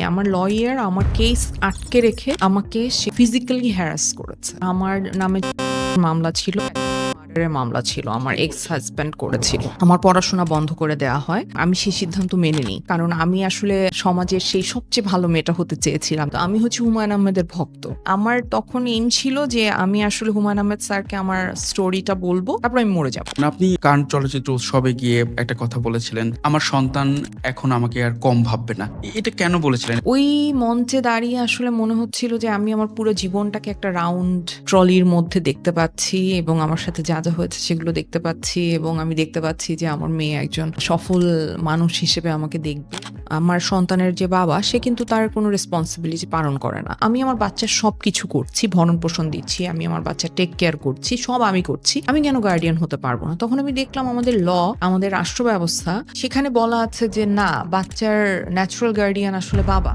আমার লয়ার আমার কেস আটকে রেখে আমাকে সে ফিজিক্যালি হ্যারাস করেছে। আমার নামে মামলা ছিল, মার্ডারের মামলা ছিল, আমার এক্স হাজব্যান্ড করেছিল। আমার পড়াশোনা বন্ধ করে দেওয়া হয়। আমি সেই সিদ্ধান্ত মেনে নিই, কারণ আমি আসলে সমাজের সেই সবচেয়ে ভালো মেয়েটা হতে চেয়েছিলাম। তো আমি হচ্ছে হুমায়ুন আহমেদের ভক্ত। আমার তখন এইম ছিল যে আমি আসলে হুমায়ুন আহমেদ স্যারকে আমার স্টোরিটা বলবো, তারপর আমি মরে যাবো। আপনি কান চলচ্চিত্র উৎসবে গিয়ে একটা কথা বলেছিলেন, আমার সন্তান এখন আমাকে আর কম ভাববে না। এটা কেন বলেছিলেন? ওই মঞ্চে দাঁড়িয়ে আসলে মনে হচ্ছিল যে আমি আমার পুরো জীবনটাকে একটা রাউন্ড ট্রলির মধ্যে দেখতে পাচ্ছি, এবং আমার সাথে যা যা হয়েছে সেগুলো দেখতে পাচ্ছি, এবং আমি দেখতে পাচ্ছি যে আমার মেয়ে একজন সফল মানুষ হিসেবে আমাকে দেখবে। আমার সন্তানের যে বাবা, সে কিন্তু তার কোনো রেসপন্সিবিলিটি পালন করে না। আমি আমার বাচ্চার সবকিছু করছি, ভরণ পোষণ দিচ্ছি, আমি আমার বাচ্চা টেক কেয়ার করছি, সব আমি করছি, আমি কেন গার্ডিয়ান হতে পারবো না? তখন আমি দেখলাম আমাদের আমাদের রাষ্ট্র ব্যবস্থা, সেখানে বলা আছে যে না, বাচ্চার ন্যাচারাল গার্ডিয়ান আসলে বাবা।